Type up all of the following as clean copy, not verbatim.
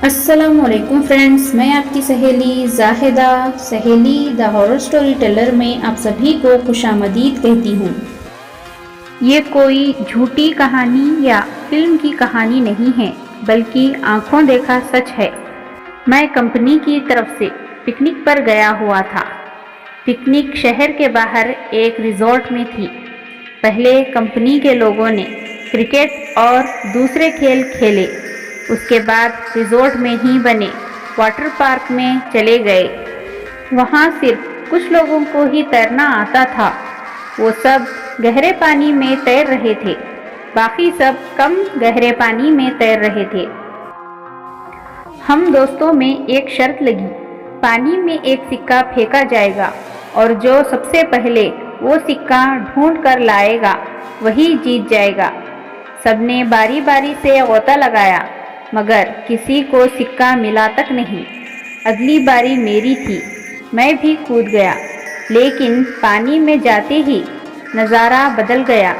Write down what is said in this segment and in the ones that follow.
السلام علیکم فرینڈز، میں آپ کی سہیلی زاہدہ سہیلی دا ہارر سٹوری ٹیلر میں آپ سبھی کو خوش آمدید کہتی ہوں۔ یہ کوئی جھوٹی کہانی یا فلم کی کہانی نہیں ہے، بلکہ آنکھوں دیکھا سچ ہے۔ میں کمپنی کی طرف سے پکنک پر گیا ہوا تھا۔ پکنک شہر کے باہر ایک ریزورٹ میں تھی۔ پہلے کمپنی کے لوگوں نے کرکٹ اور دوسرے کھیل کھیلے، اس کے بعد ریزورٹ میں ہی بنے واٹر پارک میں چلے گئے۔ وہاں صرف کچھ لوگوں کو ہی تیرنا آتا تھا، وہ سب گہرے پانی میں تیر رہے تھے، باقی سب کم گہرے پانی میں تیر رہے تھے۔ ہم دوستوں میں ایک شرط لگی، پانی میں ایک سکہ پھینکا جائے گا اور جو سب سے پہلے وہ سکہ ڈھونڈ کر لائے گا وہی جیت جائے گا۔ سب نے باری باری سے غوطہ لگایا، مگر کسی کو سکہ ملا تک نہیں۔ اگلی باری میری تھی، میں بھی کود گیا، لیکن پانی میں جاتے ہی نظارہ بدل گیا۔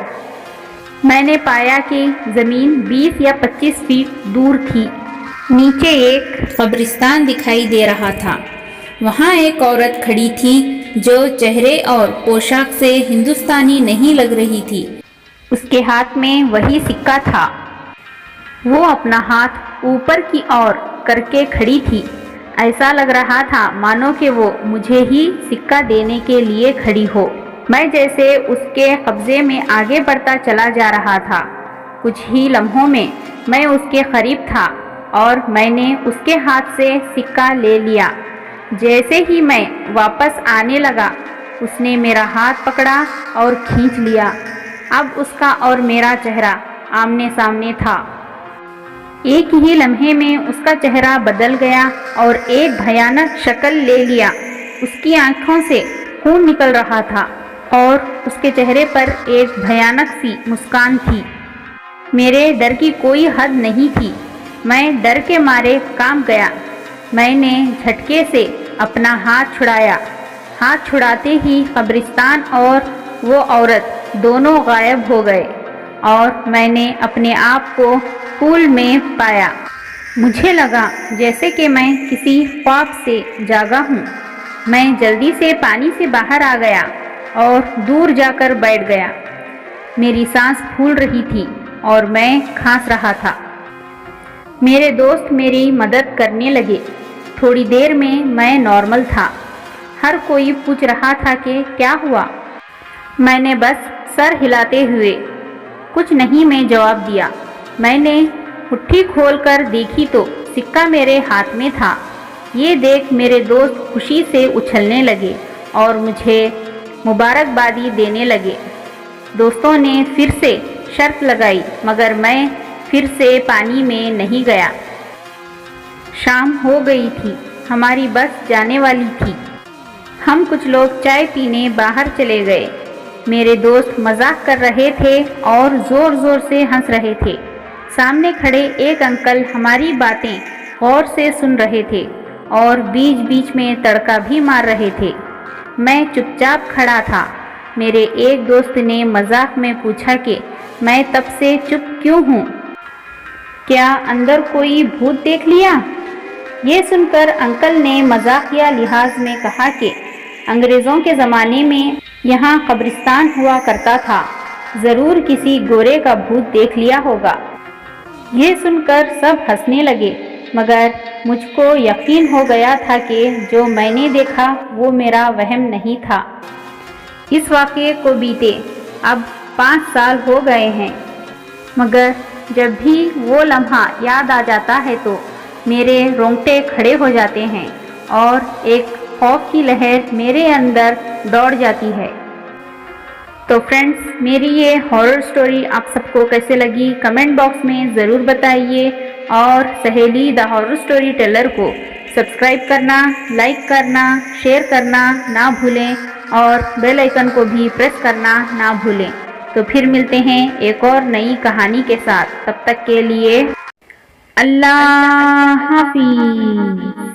میں نے پایا کہ زمین 20 یا 25 فٹ دور تھی۔ نیچے ایک قبرستان دکھائی دے رہا تھا۔ وہاں ایک عورت کھڑی تھی جو چہرے اور پوشاک سے ہندوستانی نہیں لگ رہی تھی۔ اس کے ہاتھ میں وہی سکہ تھا۔ وہ اپنا ہاتھ اوپر کی اور کر کے کھڑی تھی، ایسا لگ رہا تھا مانو کہ وہ مجھے ہی سکہ دینے کے لیے کھڑی ہو۔ میں جیسے اس کے قبضے میں آگے بڑھتا چلا جا رہا تھا۔ کچھ ہی لمحوں میں میں اس کے قریب تھا اور میں نے اس کے ہاتھ سے سکہ لے لیا۔ جیسے ہی میں واپس آنے لگا، اس نے میرا ہاتھ پکڑا اور کھینچ لیا۔ اب اس کا اور میرا چہرہ آمنے سامنے تھا۔ ایک ہی لمحے میں اس کا چہرہ بدل گیا اور ایک بھیانک شکل لے لیا۔ اس کی آنکھوں سے خون نکل رہا تھا اور اس کے چہرے پر ایک بھیانک سی مسکان تھی۔ میرے ڈر کی کوئی حد نہیں تھی، میں ڈر کے مارے کانپ گیا۔ میں نے جھٹکے سے اپنا ہاتھ چھڑایا۔ ہاتھ چھڑاتے ہی قبرستان اور وہ عورت دونوں غائب ہو گئے اور میں نے اپنے آپ کو پول میں پایا۔ مجھے لگا جیسے کہ میں کسی خواب سے جاگا ہوں۔ میں جلدی سے پانی سے باہر آ گیا اور دور جا کر بیٹھ گیا۔ میری سانس پھول رہی تھی اور میں کھانس رہا تھا۔ میرے دوست میری مدد کرنے لگے۔ تھوڑی دیر میں میں نارمل تھا۔ ہر کوئی پوچھ رہا تھا کہ کیا ہوا۔ میں نے بس سر ہلاتے ہوئے کچھ نہیں میں جواب دیا۔ میں نے مٹھی کھول کر دیکھی تو سکہ میرے ہاتھ میں تھا۔ یہ دیکھ میرے دوست خوشی سے اچھلنے لگے اور مجھے مبارکبادی دینے لگے۔ دوستوں نے پھر سے شرط لگائی، مگر میں پھر سے پانی میں نہیں گیا۔ شام ہو گئی تھی، ہماری بس جانے والی تھی۔ ہم کچھ لوگ چائے پینے باہر چلے گئے۔ میرے دوست مذاق کر رہے تھے اور زور زور سے ہنس رہے تھے۔ سامنے کھڑے ایک انکل ہماری باتیں غور سے سن رہے تھے اور بیچ بیچ میں تڑکا بھی مار رہے تھے۔ میں چپ چاپ کھڑا تھا۔ میرے ایک دوست نے مذاق میں پوچھا کہ میں تب سے چپ کیوں ہوں؟ کیا اندر کوئی بھوت دیکھ لیا؟ یہ سن کر انکل نے مذاقیہ لحاظ میں کہا کہ انگریزوں کے زمانے میں یہاں قبرستان ہوا کرتا تھا، ضرور کسی گورے کا بھوت دیکھ لیا ہوگا۔ یہ سن کر سب ہنسنے لگے، مگر مجھ کو یقین ہو گیا تھا کہ جو میں نے دیکھا وہ میرا وہم نہیں تھا۔ اس واقعے کو بیتے اب 5 سال ہو گئے ہیں، مگر جب بھی وہ لمحہ یاد آ جاتا ہے تو میرے رونگٹے کھڑے ہو جاتے ہیں اور ایک خوف کی لہر میرے اندر دوڑ جاتی ہے۔ تو فرینڈز، میری یہ ہارر سٹوری آپ سب کو کیسے لگی کمنٹ باکس میں ضرور بتائیے، اور سہیلی دا ہارر سٹوری ٹیلر کو سبسکرائب کرنا، لائک کرنا، شیئر کرنا نہ بھولیں اور بیل آئیکن کو بھی پریس کرنا نہ بھولیں۔ تو پھر ملتے ہیں ایک اور نئی کہانی کے ساتھ، تب تک کے لیے اللہ حافظ۔